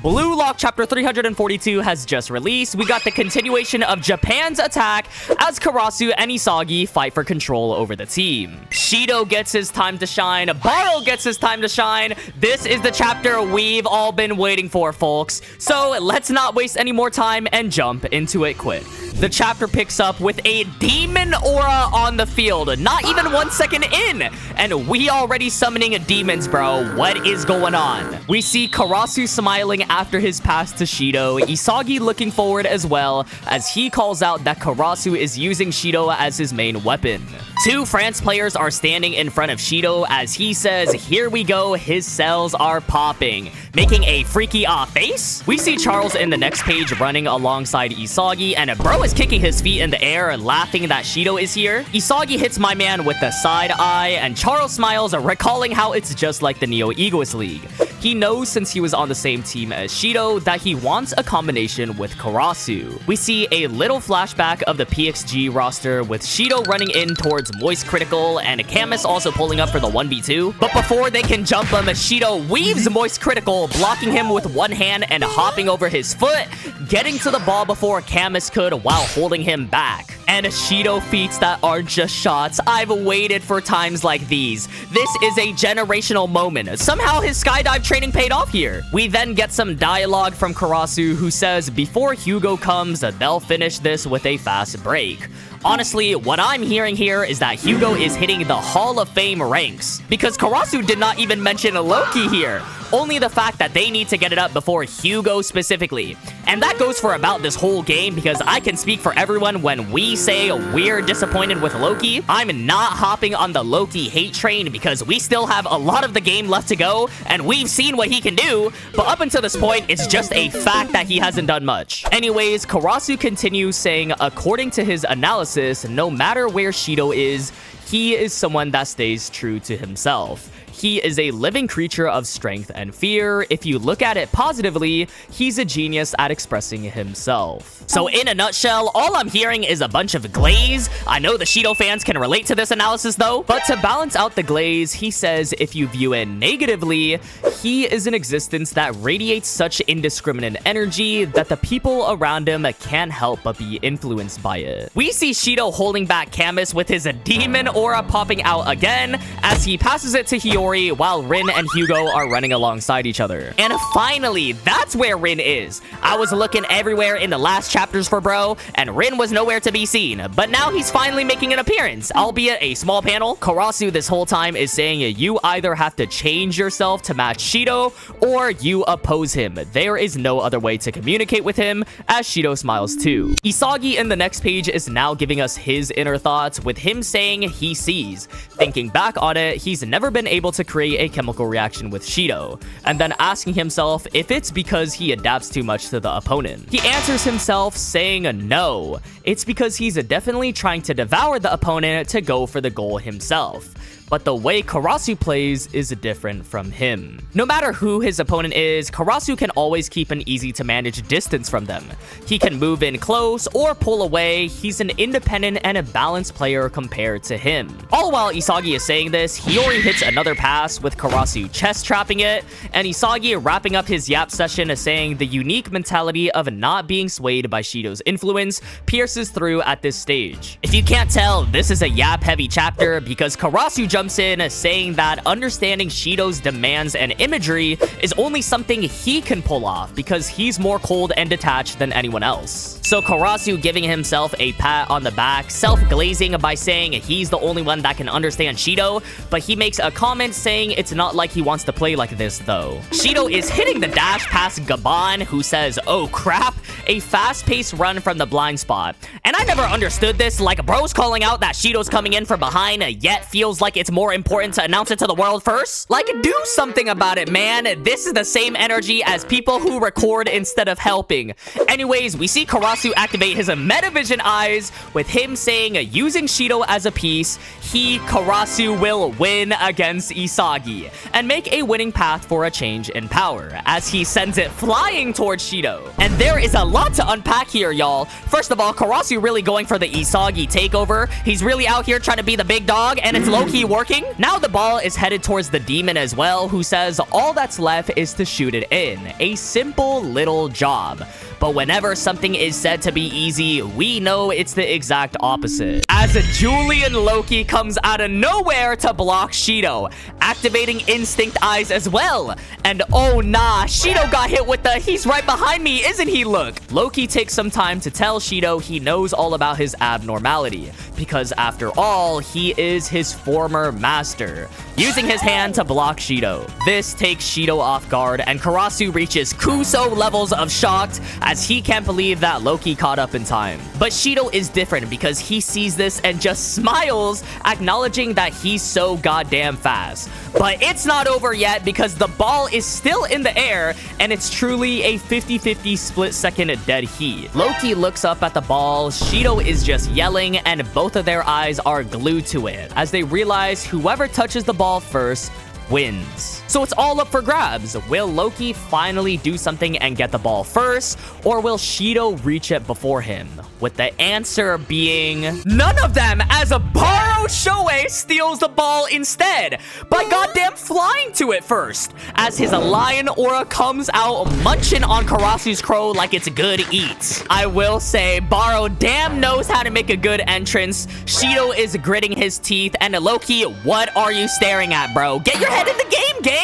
Blue Lock Chapter 342 has just released. We got the continuation of Japan's attack as Karasu and Isagi fight for control over the team. Shido gets his time to shine. Barou gets his time to shine. This is the chapter we've all been waiting for, folks. So let's not waste any more time and jump into it quick. The chapter picks up with a demon aura on the field, not even 1 second in, and we already summoning demons, bro. What is going on? We see Karasu smiling after his pass to Shido, Isagi looking forward as well, as he calls out that Karasu is using Shido as his main weapon. Two France players are standing in front of Shido as he says, "Here we go, his cells are popping," making a freaky face. We see Charles in the next page running alongside Isagi, and bro is kicking his feet in the air, laughing that Shido is here. Isagi hits my man with the side eye, and Charles smiles, recalling how it's just like the Neo Egoist League. He knows since he was on the same team as Shido that he wants a combination with Karasu. We see a little flashback of the PXG roster with Shido running in towards Moist Critical and Camus also pulling up for the 1v2. But before they can jump him, Shido weaves Moist Critical, blocking him with one hand and hopping over his foot, getting to the ball before Camus could while holding him back. And Shido feats that aren't just shots. I've waited for times like these. This is a generational moment. Somehow his skydive training paid off here. We then get some dialogue from Karasu, who says before Hugo comes, they'll finish this with a fast break. Honestly, what I'm hearing here is that Hugo is hitting the Hall of Fame ranks, because Karasu did not even mention Loki here. Only the fact that they need to get it up before Hugo specifically. And that goes for about this whole game, because I can speak for everyone when we say we're disappointed with Loki. I'm not hopping on the Loki hate train because we still have a lot of the game left to go and we've seen what he can do, but up until this point, it's just a fact that he hasn't done much. Anyways, Karasu continues saying, according to his analysis, no matter where Shido is, he is someone that stays true to himself. He is a living creature of strength and fear. If you look at it positively, he's a genius at expressing himself. So in a nutshell, all I'm hearing is a bunch of glaze. I know the Shido fans can relate to this analysis though, but to balance out the glaze, he says if you view it negatively, he is an existence that radiates such indiscriminate energy that the people around him can't help but be influenced by it. We see Shido holding back Camus with his demon aura popping out again as he passes it to Hiryo while Rin and Hugo are running alongside each other. And finally, that's where Rin is. I was looking everywhere in the last chapters for bro, and Rin was nowhere to be seen. But now he's finally making an appearance, albeit a small panel. Karasu this whole time is saying you either have to change yourself to match Shido, or you oppose him. There is no other way to communicate with him, as Shido smiles too. Isagi in the next page is now giving us his inner thoughts, with him saying he sees. Thinking back on it, he's never been able to create a chemical reaction with Shido, and then asking himself if it's because he adapts too much to the opponent. He answers himself saying no, it's because he's definitely trying to devour the opponent to go for the goal himself. But the way Karasu plays is different from him. No matter who his opponent is, Karasu can always keep an easy to manage distance from them. He can move in close or pull away. He's an independent and a balanced player compared to him. All while Isagi is saying this, Hiyori hits another pass with Karasu chest trapping it, and Isagi wrapping up his yap session saying the unique mentality of not being swayed by Shido's influence pierces through at this stage. If you can't tell, this is a yap heavy chapter because Karasu jumps in saying that understanding Shido's demands and imagery is only something he can pull off because he's more cold and detached than anyone else. So Karasu giving himself a pat on the back, self-glazing by saying he's the only one that can understand Shido, but he makes a comment saying it's not like he wants to play like this though. Shido is hitting the dash past Gabon, who says, oh crap, a fast-paced run from the blind spot. And I never understood this, like bro's calling out that Shido's coming in from behind, yet feels like it's more important to announce it to the world first? Like, do something about it, man. This is the same energy as people who record instead of helping. Anyways, we see Karasu activate his Metavision eyes, with him saying using Shido as a piece, Karasu will win against Isagi and make a winning path for a change in power as he sends it flying towards Shido. And there is a lot to unpack here, y'all. First of all, Karasu really going for the Isagi takeover. He's really out here trying to be the big dog, and it's low-key working working? Now the ball is headed towards the demon as well, who says all that's left is to shoot it in. A simple little job. But whenever something is said to be easy, we know it's the exact opposite. As a Julian Loki comes out of nowhere to block Shido, activating Instinct Eyes as well. And oh nah, Shido got hit with the "he's right behind me, isn't he?" look. Loki takes some time to tell Shido he knows all about his abnormality, because after all, he is his former master, using his hand to block Shido. This takes Shido off guard, and Karasu reaches Kuso levels of shocked as he can't believe that Loki caught up in time. But Shido is different because he sees this and just smiles, acknowledging that he's so goddamn fast. But it's not over yet because the ball is still in the air and it's truly a 50-50 split-second dead heat. Loki looks up at the ball, Shido is just yelling, and both of their eyes are glued to it as they realize whoever touches the ball first wins. So it's all up for grabs. Will Loki finally do something and get the ball first, or will Shido reach it before him? With the answer being none of them, as a barou Shoei steals the ball instead by goddamn flying to it first, as his lion aura comes out munching on Karasu's crow like it's good eats. I will say, Barou damn knows how to make a good entrance. Shido is gritting his teeth, and Loki, what are you staring at, bro? Get your head in the game, gang!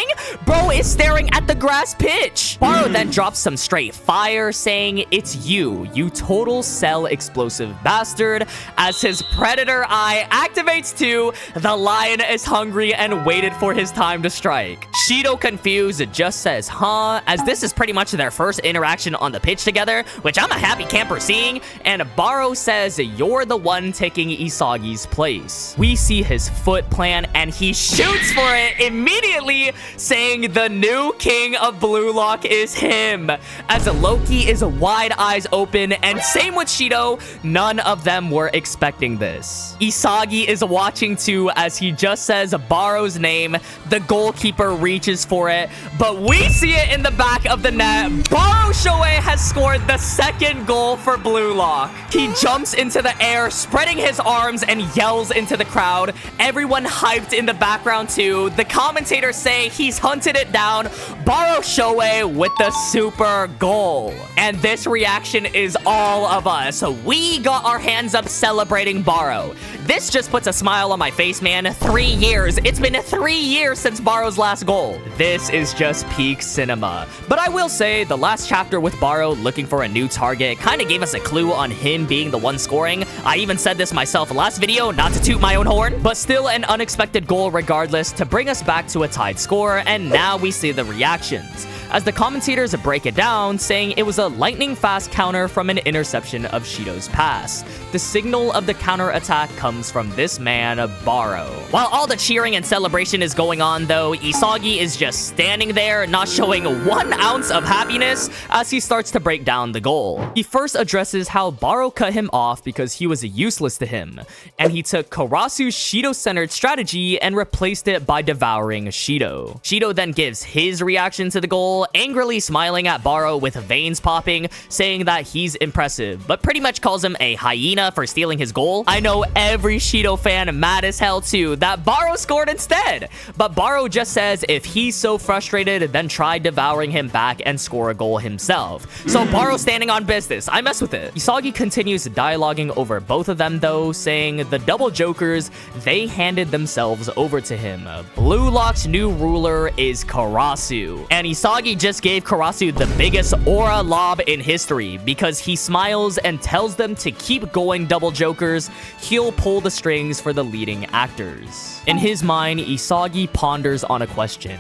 Bro is staring at the grass pitch. Barou then drops some straight fire, saying, "It's you, you total cell explosive bastard," as his predator eye activates too. The lion is hungry and waited for his time to strike. Shido, confused, just says, "Huh?" as this is pretty much their first interaction on the pitch together, which I'm a happy camper seeing, and Barou says, "You're the one taking Isagi's place." We see his foot plant, and he shoots for it immediately, saying the new king of BLUELOCK is him, as Loki is wide eyes open, and same with Shido. None of them were expecting this. Isagi is watching too, as he just says Barou's name. The goalkeeper reaches for it, but we see it in the back of the net. Barou Shoei has scored the second goal for BLUELOCK. He jumps into the air, spreading his arms, and yells into the crowd. Everyone hyped in the background too. The commentators say he's hunted it down. Barou Shoei with the super goal. And this reaction is all of us. We got our hands up celebrating Barou. This just puts a smile on my face, man. 3 years. It's been 3 years since Barou's last goal. This is just peak cinema. But I will say, the last chapter with Barou looking for a new target kind of gave us a clue on him being the one scoring. I even said this myself last video, not to toot my own horn, but still an unexpected goal regardless to bring us back to a tied score, and now we see the reactions, as the commentators break it down, saying it was a lightning-fast counter from an interception of Shido's pass. The signal of the counter-attack comes from this man, Barou. While all the cheering and celebration is going on, though, Isagi is just standing there, not showing 1 ounce of happiness, as he starts to break down the goal. He first addresses how Barou cut him off because he was useless to him, and he took Karasu's Shido-centered strategy and replaced it by devouring Shido. Shido then gives his reaction to the goal, angrily smiling at Barou with veins popping, saying that he's impressive, but pretty much calls him a hyena for stealing his goal. I know every Shido fan mad as hell too that Barou scored instead, but Barou just says if he's so frustrated, then try devouring him back and score a goal himself. So Barou standing on business. I mess with it. Isagi continues dialoguing over both of them though, saying the double jokers, they handed themselves over to him. BLUELOCK's new ruler is Karasu, and Isagi just gave Karasu the biggest aura lob in history because he smiles and tells them to keep going, double jokers. He'll pull the strings for the leading actors. In his mind, Isagi ponders on a question.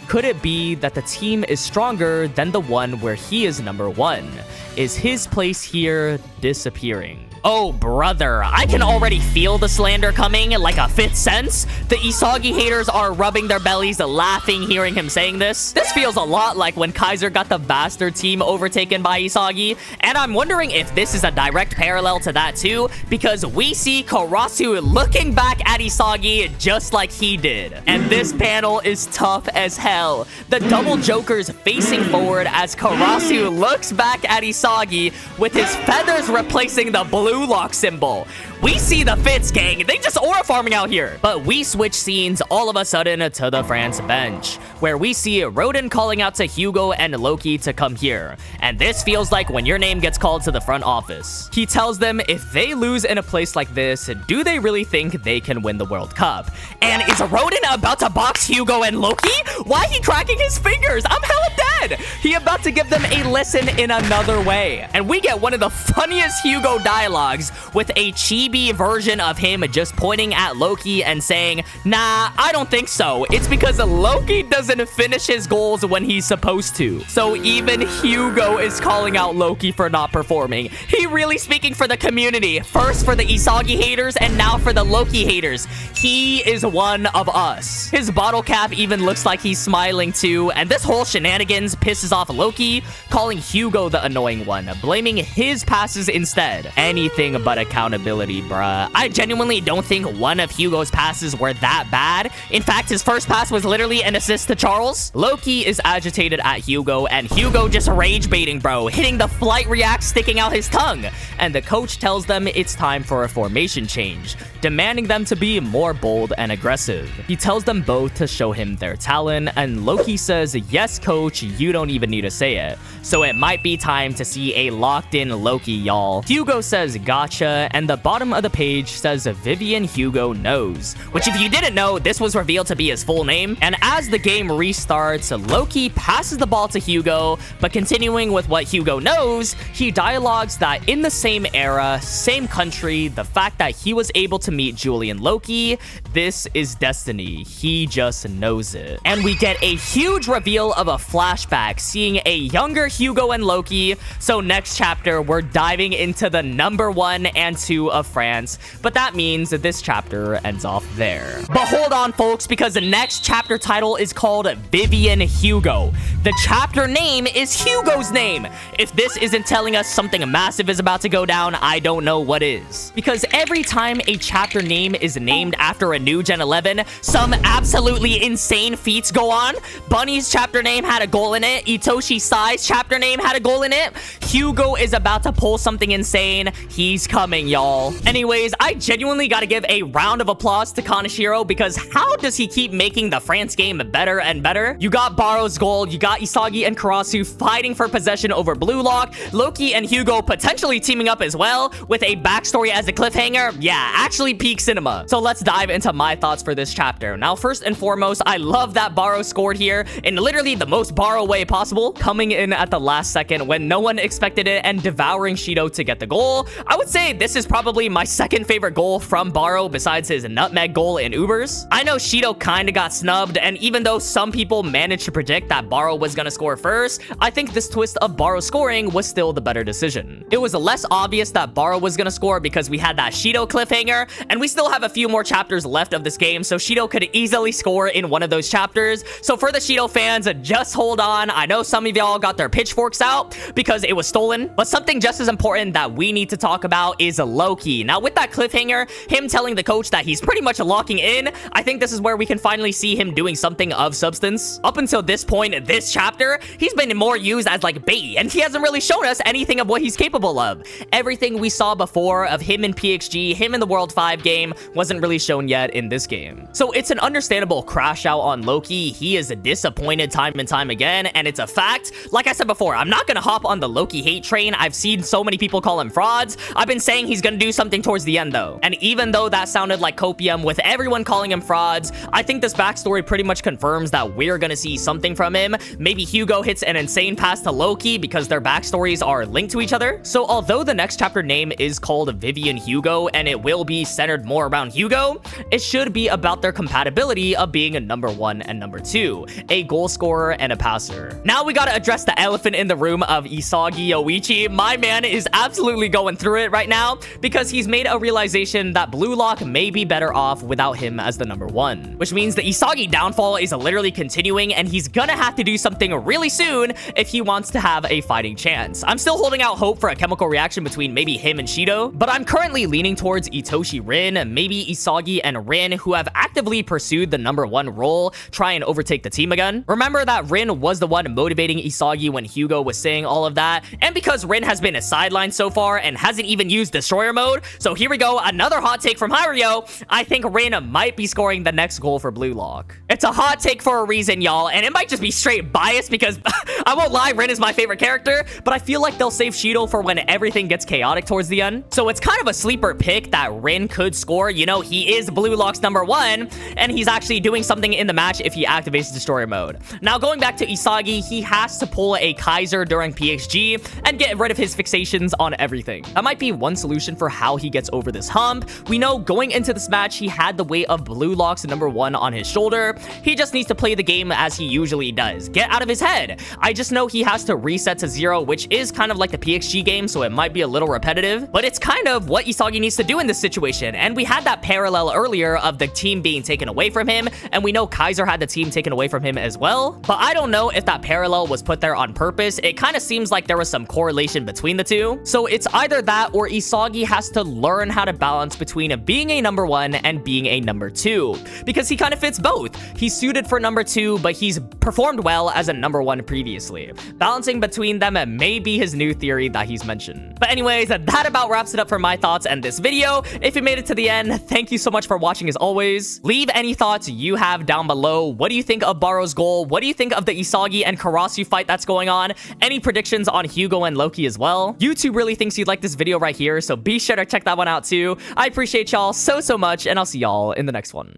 Could it be that the team is stronger than the one where he is number 1? Is his place here disappearing? Oh, brother, I can already feel the slander coming like a 5th sense. The Isagi haters are rubbing their bellies, laughing hearing him saying this. This feels a lot like when Kaiser got the Bastard team overtaken by Isagi, and I'm wondering if this is a direct parallel to that too, because we see Karasu looking back at Isagi just like he did. And this panel is tough as hell. The double jokers facing forward as Karasu looks back at Isagi with his feathers replacing the blue blue lock symbol. We see the Fitz gang. They just aura farming out here. But we switch scenes all of a sudden to the France bench, where we see Roden calling out to Hugo and Loki to come here. And this feels like when your name gets called to the front office. He tells them if they lose in a place like this, do they really think they can win the World Cup? And is Roden about to box Hugo and Loki? Why he cracking his fingers? I'm hella dead. He about to give them a lesson in another way. And we get one of the funniest Hugo dialogues with a chibi version of him just pointing at Loki and saying, nah, I don't think so. It's because Loki doesn't finish his goals when he's supposed to. So even Hugo is calling out Loki for not performing. He really speaking for the community. First for the Isagi haters and now for the Loki haters. He is one of us. His bottle cap even looks like he's smiling too. And this whole shenanigans pisses off Loki, calling Hugo the annoying one, blaming his passes instead. Anything but accountability, bruh. I genuinely don't think one of Hugo's passes were that bad. In fact, his first pass was literally an assist to Charles. Loki is agitated at Hugo, and Hugo just rage baiting, bro, hitting the flight react, sticking out his tongue. And the coach tells them it's time for a formation change, demanding them to be more bold and aggressive. He tells them both to show him their talent, and Loki says, yes, coach, you don't even need to say it. So it might be time to see a locked-in Loki, y'all. Hugo says, gotcha, and the bottom of the page says Vivian Hugo knows, which if you didn't know, this was revealed to be his full name. And as the game restarts, Loki passes the ball to Hugo, but continuing with what Hugo knows, he dialogues that in the same era, same country, the fact that he was able to meet Julian Loki, this is destiny. He just knows it. And we get a huge reveal of a flashback, seeing a younger Hugo and Loki. So next chapter, we're diving into the number 1 and 2 of France, but that means that this chapter ends off there. But hold on, folks, because the next chapter title is called Vivian Hugo. The chapter name is Hugo's name. If this isn't telling us something massive is about to go down, I don't know what is. Because every time a chapter name is named after a new Gen 11, some absolutely insane feats go on. Bunny's chapter name had a goal in it. Itoshi Sai's chapter name had a goal in it. Hugo is about to pull something insane. He's coming, y'all. Anyways, I genuinely gotta give a round of applause to Kaneshiro, because how does he keep making the France game better and better? You got Barou's goal, you got Isagi and Karasu fighting for possession over BLUELOCK, Loki and Hugo potentially teaming up as well, with a backstory as a cliffhanger. Yeah, actually peak cinema. So let's dive into my thoughts for this chapter. Now, first and foremost, I love that Barou scored here in literally the most Barou way possible, coming in at the last second when no one expected it and devouring Shido to get the goal. I would say this is probably my second favorite goal from Barou besides his nutmeg goal in Ubers. I know Shido kinda got snubbed, and even though some people managed to predict that Barou was gonna score first, I think this twist of Barou scoring was still the better decision. It was less obvious that Barou was gonna score because we had that Shido cliffhanger, and we still have a few more chapters left of this game, so Shido could easily score in one of those chapters. So for the Shido fans, just hold on. I know some of y'all got their pitchforks out because it was stolen, but something just as important that we need to talk about is Loki. Now, with that cliffhanger, him telling the coach that he's pretty much locking in, I think this is where we can finally see him doing something of substance. Up until this point, this chapter, he's been more used as like bait, and he hasn't really shown us anything of what he's capable of. Everything we saw before of him in PXG, him in the World 5 game, wasn't really shown yet in this game. So it's an understandable crash out on Loki. He is disappointed time and time again, and it's a fact. Like I said before, I'm not gonna hop on the Loki hate train. I've seen so many people call him frauds. I've been saying he's gonna do something towards the end though. And even though that sounded like copium with everyone calling him frauds, I think this backstory pretty much confirms that we're gonna see something from him. Maybe Hugo hits an insane pass to Loki because their backstories are linked to each other. So although the next chapter name is called Vivian Hugo and it will be centered more around Hugo, it should be about their compatibility of being a number 1 and number 2, a goal scorer and a passer. Now we gotta address the elephant in the room of Isagi Yoichi. My man is absolutely going through it right now because he's made a realization that BLUELOCK may be better off without him as the number 1, which means the Isagi downfall is literally continuing, and he's gonna have to do something really soon if he wants to have a fighting chance. I'm still holding out hope for a chemical reaction between maybe him and Shido, but I'm currently leaning towards Itoshi Rin, maybe Isagi and Rin, who have actively pursued the number 1 role, try and overtake the team again. Remember that Rin was the one motivating Isagi when Hugo was saying all of that, and because Rin has been a sideline so far and hasn't even used Destroyer mode. So here we go, another hot take from Hiryo. I think Rin might be scoring the next goal for Blue Lock. It's a hot take for a reason, y'all, and it might just be straight bias because I won't lie, Rin is my favorite character, but I feel like they'll save Shido for when everything gets chaotic towards the end. So it's kind of a sleeper pick that Rin could score. You know, he is Blue Lock's #1, and he's actually doing something in the match if he activates Destroyer mode. Now, going back to Isagi, he has to pull a Kaiser during PXG and get rid of his fixations on everything. That might be one solution for how he gets over this hump. We know going into this match, he had the weight of Blue Lock's #1 on his shoulder. He just needs to play the game as he usually does. Get out of his head. I just know he has to reset to 0, which is kind of like the PXG game, so it might be a little repetitive, but it's kind of what Isagi needs to do in this situation. And we had that parallel earlier of the team being taken away from him, and we know Kaiser had the team taken away from him as well, but I don't know if that parallel was put there on purpose. It kind of seems like there was some correlation between the two. So it's either that or Isagi has to learn how to balance between being a #1 and being a #2, because he kind of fits both. He's suited for #2, but he's performed well as a #1 previously. Balancing between them may be his new theory that he's mentioned. But anyways, that about wraps it up for my thoughts and this video. If you made it to the end, thank you so much for watching as always. Leave any thoughts you have down below. What do you think of Barou's goal? What do you think of the Isagi and Karasu fight that's going on? Any predictions on Hugo and Loki as well? YouTube really thinks you'd like this video right here, so be sure to check that one out too. I appreciate y'all so much, and I'll see y'all in the next one.